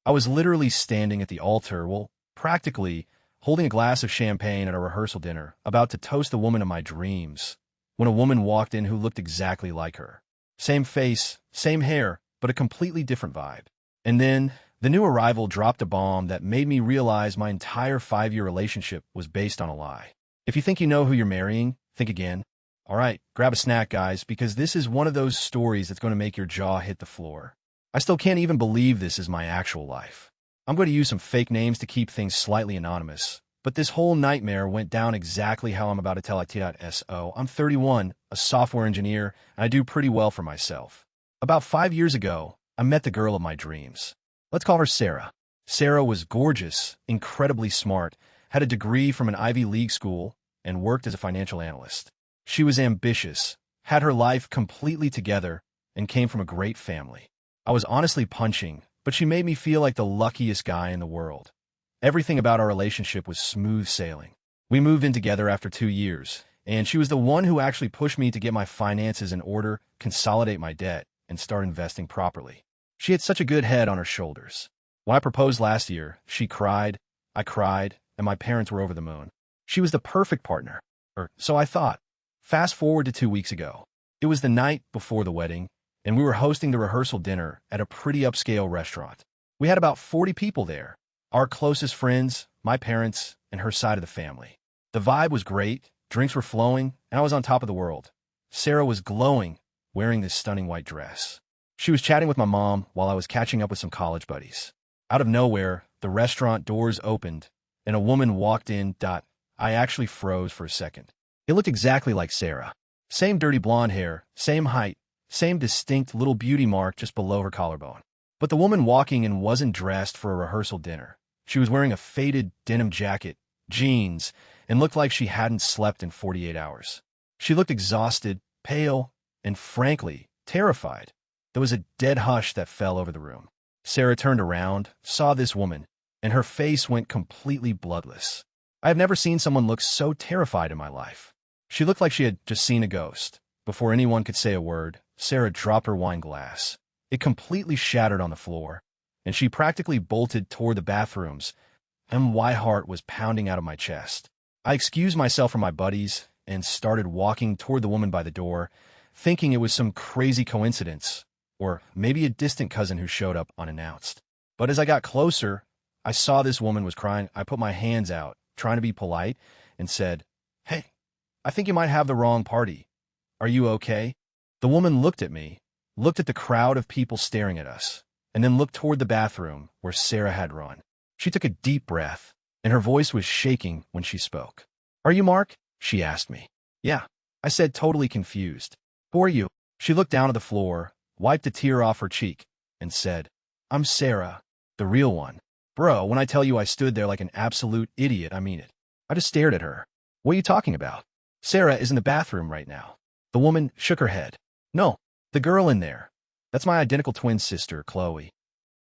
I was literally standing at the altar, well, practically holding a glass of champagne at a rehearsal dinner, about to toast the woman of my dreams, when a woman walked in who looked exactly like her. Same face, same hair, but a completely different vibe. And then, the new arrival dropped a bomb that made me realize my entire 5-year relationship was based on a lie. If you think you know who you're marrying, think again. All right, grab a snack, guys, because this is one of those stories that's going to make your jaw hit the floor. I still can't even believe this is my actual life. I'm going to use some fake names to keep things slightly anonymous, but this whole nightmare went down exactly how I'm about to tell it. I'm 31, a software engineer, and I do pretty well for myself. About 5 years ago, I met the girl of my dreams. Let's call her Sarah. Sarah was gorgeous, incredibly smart, had a degree from an Ivy League school, and worked as a financial analyst. She was ambitious, had her life completely together, and came from a great family. I was honestly punching, but she made me feel like the luckiest guy in the world. Everything about our relationship was smooth sailing. We moved in together after 2 years, and she was the one who actually pushed me to get my finances in order, consolidate my debt, and start investing properly. She had such a good head on her shoulders. When I proposed last year, she cried, I cried, and my parents were over the moon. She was the perfect partner, or so I thought. Fast forward to 2 weeks ago. It was the night before the wedding, and we were hosting the rehearsal dinner at a pretty upscale restaurant. We had about 40 people there, our closest friends, my parents, and her side of the family. The vibe was great, drinks were flowing, and I was on top of the world. Sarah was glowing, wearing this stunning white dress. She was chatting with my mom while I was catching up with some college buddies. Out of nowhere, the restaurant doors opened, and a woman walked in. I actually froze for a second. It looked exactly like Sarah. Same dirty blonde hair, same height, same distinct little beauty mark just below her collarbone. But the woman walking in wasn't dressed for a rehearsal dinner. She was wearing a faded denim jacket, jeans, and looked like she hadn't slept in 48 hours. She looked exhausted, pale, and frankly, terrified. There was a dead hush that fell over the room. Sarah turned around, saw this woman, and her face went completely bloodless. I have never seen someone look so terrified in my life. She looked like she had just seen a ghost. Before anyone could say a word, Sarah dropped her wine glass. It completely shattered on the floor, and she practically bolted toward the bathrooms, and my heart was pounding out of my chest. I excused myself from my buddies and started walking toward the woman by the door, thinking it was some crazy coincidence, or maybe a distant cousin who showed up unannounced. But as I got closer, I saw this woman was crying. I put my hands out, trying to be polite, and said, "Hey, I think you might have the wrong party. Are you okay?" The woman looked at me, looked at the crowd of people staring at us, and then looked toward the bathroom where Sarah had run. She took a deep breath, and her voice was shaking when she spoke. "Are you Mark?" she asked me. "Yeah," I said, totally confused. "Who are you?" She looked down at the floor, wiped a tear off her cheek, and said, "I'm Sarah, the real one." Bro, when I tell you I stood there like an absolute idiot, I mean it. I just stared at her. "What are you talking about? Sarah is in the bathroom right now." The woman shook her head. "No, the girl in there. That's my identical twin sister, Chloe."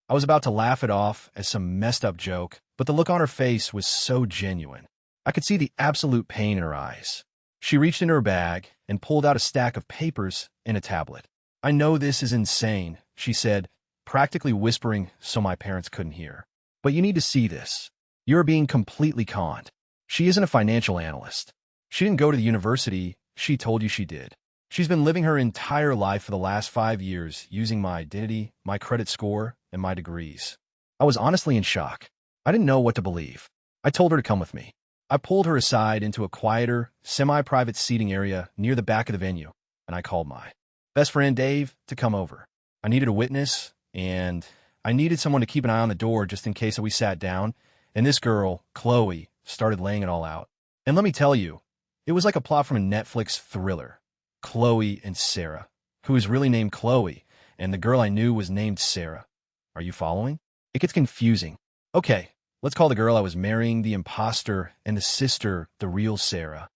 I was about to laugh it off as some messed up joke, but the look on her face was so genuine. I could see the absolute pain in her eyes. She reached into her bag and pulled out a stack of papers and a tablet. "I know this is insane," she said, practically whispering so my parents couldn't hear. "But you need to see this. You're being completely conned. She isn't a financial analyst. She didn't go to the university she told you she did. She's been living her entire life for the last 5 years using my identity, my credit score, and my degrees." I was honestly in shock. I didn't know what to believe. I told her to come with me. I pulled her aside into a quieter, semi-private seating area near the back of the venue, and I called my best friend Dave to come over. I needed a witness, and I needed someone to keep an eye on the door just in case we sat down, and this girl, Chloe, started laying it all out. And let me tell you, it was like a plot from a Netflix thriller. Chloe and Sarah, who is really named Chloe, and the girl I knew was named Sarah. Are you following? It gets confusing. Okay, let's call the girl I was marrying the imposter and the sister the real Sarah.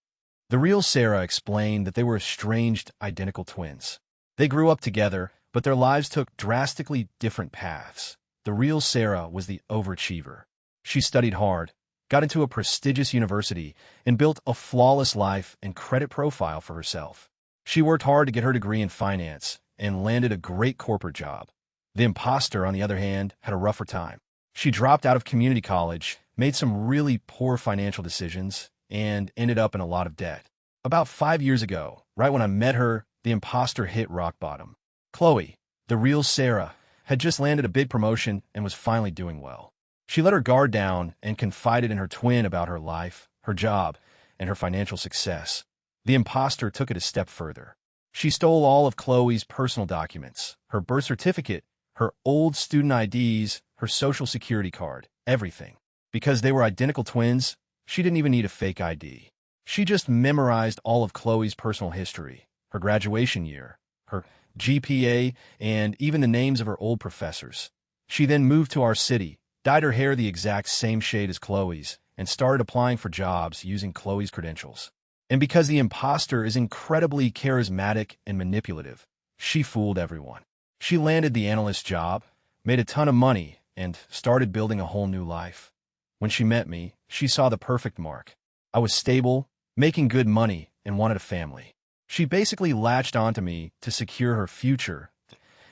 The real Sarah explained that they were estranged identical twins. They grew up together, but their lives took drastically different paths. The real Sarah was the overachiever. She studied hard, got into a prestigious university, and built a flawless life and credit profile for herself. She worked hard to get her degree in finance and landed a great corporate job. The imposter, on the other hand, had a rougher time. She dropped out of community college, made some really poor financial decisions, and ended up in a lot of debt. About 5 years ago, right when I met her, the imposter hit rock bottom. Chloe, the real Sarah, had just landed a big promotion and was finally doing well. She let her guard down and confided in her twin about her life, her job, and her financial success. The imposter took it a step further. She stole all of Chloe's personal documents, her birth certificate, her old student IDs, her social security card, everything. Because they were identical twins, she didn't even need a fake ID. She just memorized all of Chloe's personal history, her graduation year, her GPA, and even the names of her old professors. She then moved to our city, dyed her hair the exact same shade as Chloe's, and started applying for jobs using Chloe's credentials. And because the imposter is incredibly charismatic and manipulative, she fooled everyone. She landed the analyst job, made a ton of money, and started building a whole new life. When she met me, she saw the perfect mark. I was stable, making good money, and wanted a family. She basically latched onto me to secure her future.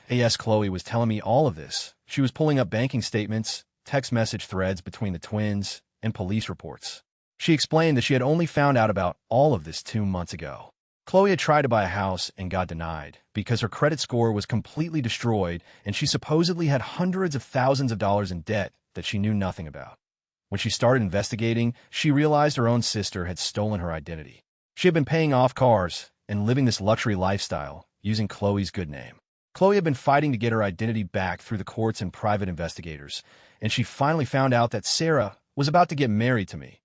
As Chloe was telling me all of this, she was pulling up banking statements, text message threads between the twins, and police reports. She explained that she had only found out about all of this 2 months ago. Chloe had tried to buy a house and got denied because her credit score was completely destroyed and she supposedly had hundreds of thousands of dollars in debt that she knew nothing about. When she started investigating, she realized her own sister had stolen her identity. She had been paying off cars and living this luxury lifestyle using Chloe's good name. Chloe had been fighting to get her identity back through the courts and private investigators, and she finally found out that Sarah was about to get married to me.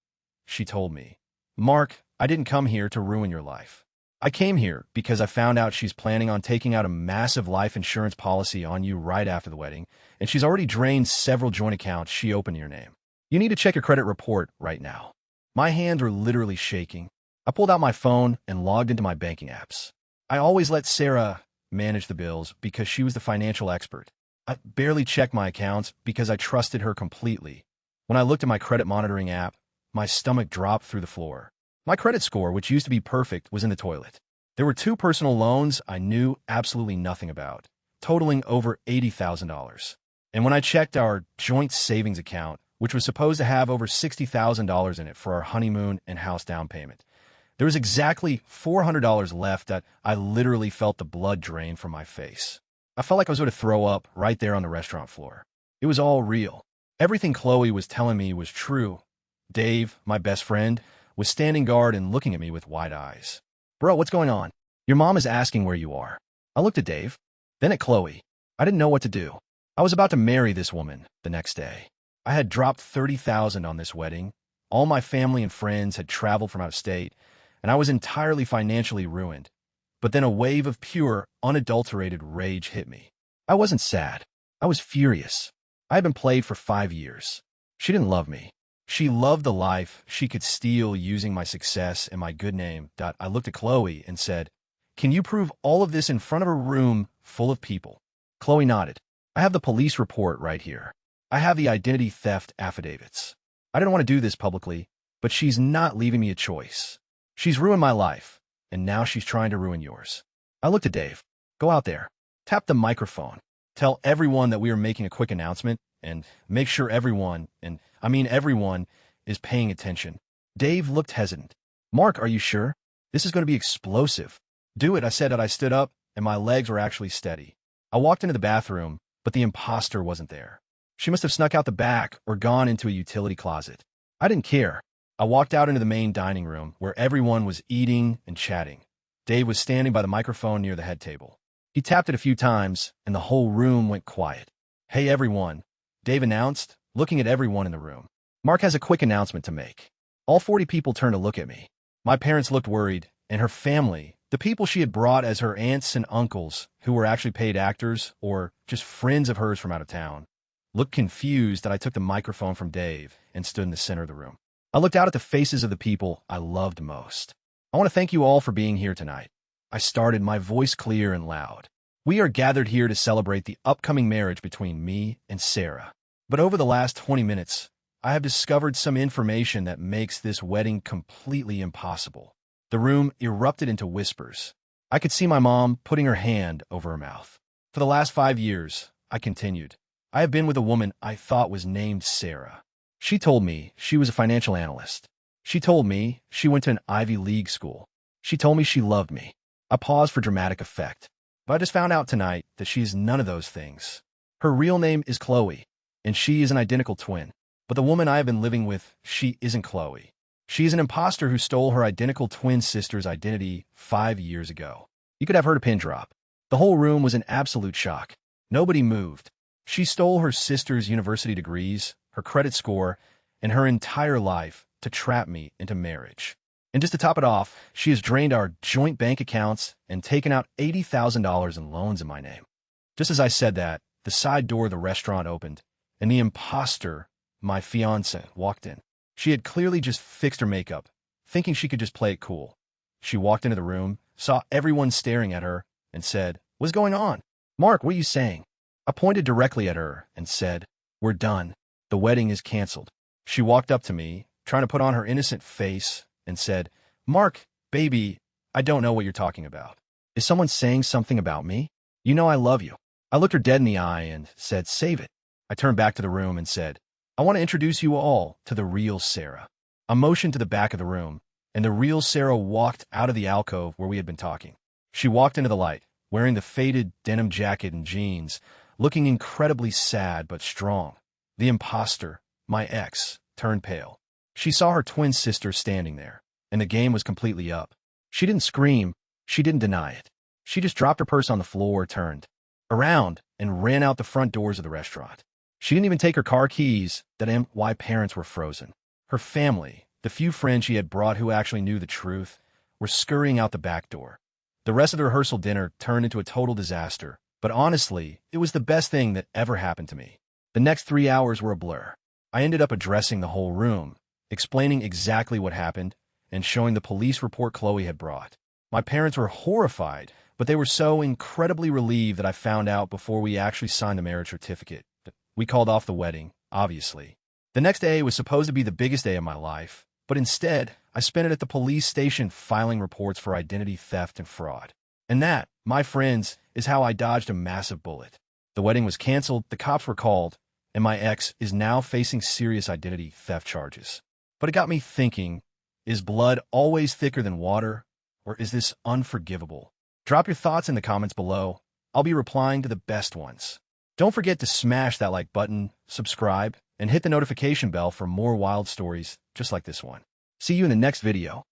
She told me, "Mark, I didn't come here to ruin your life. I came here because I found out she's planning on taking out a massive life insurance policy on you right after the wedding, and she's already drained several joint accounts she opened in your name. You need to check your credit report right now." My hands were literally shaking. I pulled out my phone and logged into my banking apps. I always let Sarah manage the bills because she was the financial expert. I barely checked my accounts because I trusted her completely. When I looked at my credit monitoring app, my stomach dropped through the floor. My credit score, which used to be perfect, was in the toilet. There were 2 personal loans I knew absolutely nothing about, totaling over $80,000. And when I checked our joint savings account, which was supposed to have over $60,000 in it for our honeymoon and house down payment, there was exactly $400 left that I literally felt the blood drain from my face. I felt like I was going to throw up right there on the restaurant floor. It was all real. Everything Chloe was telling me was true. Dave, my best friend, was standing guard and looking at me with wide eyes. "Bro, what's going on? Your mom is asking where you are." I looked at Dave, then at Chloe. I didn't know what to do. I was about to marry this woman the next day. I had dropped $30,000 on this wedding. All my family and friends had traveled from out of state, and I was entirely financially ruined. But then a wave of pure, unadulterated rage hit me. I wasn't sad. I was furious. I had been played for 5 years. She didn't love me. She loved the life she could steal using my success and my good name. I looked at Chloe and said, "Can you prove all of this in front of a room full of people?" Chloe nodded. "I have the police report right here. I have the identity theft affidavits. I didn't want to do this publicly, but she's not leaving me a choice. She's ruined my life, and now she's trying to ruin yours." I looked at Dave. "Go out there. Tap the microphone. Tell everyone that we are making a quick announcement, and make sure everyone, and I mean everyone, is paying attention." Dave looked hesitant. "Mark, are you sure? This is going to be explosive." "Do it," I said. I stood up, and my legs were actually steady. I walked into the bathroom, but the imposter wasn't there. She must have snuck out the back or gone into a utility closet. I didn't care. I walked out into the main dining room, where everyone was eating and chatting. Dave was standing by the microphone near the head table. He tapped it a few times, and the whole room went quiet. "Hey, everyone," Dave announced, looking at everyone in the room. "Mark has a quick announcement to make." All 40 people turned to look at me. My parents looked worried, and her family, the people she had brought as her aunts and uncles, who were actually paid actors or just friends of hers from out of town, looked confused that I took the microphone from Dave and stood in the center of the room. I looked out at the faces of the people I loved most. "I want to thank you all for being here tonight." I started, my voice clear and loud. "We are gathered here to celebrate the upcoming marriage between me and Sarah. But over the last 20 minutes, I have discovered some information that makes this wedding completely impossible." The room erupted into whispers. I could see my mom putting her hand over her mouth. "For the last 5 years," I continued, I have been with a woman I thought was named Sarah. She told me she was a financial analyst. She told me she went to an Ivy League school. She told me she loved me. I paused for dramatic effect. But I just found out tonight that she is none of those things. Her real name is Chloe, and she is an identical twin. But the woman I have been living with, she isn't Chloe. She is an imposter who stole her identical twin sister's identity 5 years ago. You could have heard a pin drop. The whole room was in absolute shock. Nobody moved. She stole her sister's university degrees, her credit score, and her entire life to trap me into marriage. And just to top it off, she has drained our joint bank accounts and taken out $80,000 in loans in my name. Just as I said that, the side door of the restaurant opened, and the imposter, my fiancé, walked in. She had clearly just fixed her makeup, thinking she could just play it cool. She walked into the room, saw everyone staring at her, and said, "What's going on? Mark, what are you saying?" I pointed directly at her and said, "We're done. The wedding is canceled." She walked up to me, trying to put on her innocent face, and said, "Mark, baby, I don't know what you're talking about. Is someone saying something about me? You know I love you." I looked her dead in the eye and said, "Save it." I turned back to the room and said, "I want to introduce you all to the real Sarah." I motioned to the back of the room, and the real Sarah walked out of the alcove where we had been talking. She walked into the light, wearing the faded denim jacket and jeans, looking incredibly sad but strong. The imposter, my ex, turned pale. She saw her twin sister standing there, and the game was completely up. She didn't scream. She didn't deny it. She just dropped her purse on the floor, turned around, and ran out the front doors of the restaurant. She didn't even take her car keys. That is why parents were frozen. Her family, the few friends she had brought who actually knew the truth, were scurrying out the back door. The rest of the rehearsal dinner turned into a total disaster, but honestly, it was the best thing that ever happened to me. The next 3 hours were a blur. I ended up addressing the whole room, explaining exactly what happened, and showing the police report Chloe had brought. My parents were horrified, but they were so incredibly relieved that I found out before we actually signed the marriage certificate. We called off the wedding, obviously. The next day was supposed to be the biggest day of my life, but instead, I spent it at the police station filing reports for identity theft and fraud. And that, my friends, is how I dodged a massive bullet. The wedding was canceled, the cops were called, and my ex is now facing serious identity theft charges. But it got me thinking, is blood always thicker than water, or is this unforgivable? Drop your thoughts in the comments below. I'll be replying to the best ones. Don't forget to smash that like button, subscribe, and hit the notification bell for more wild stories just like this one. See you in the next video.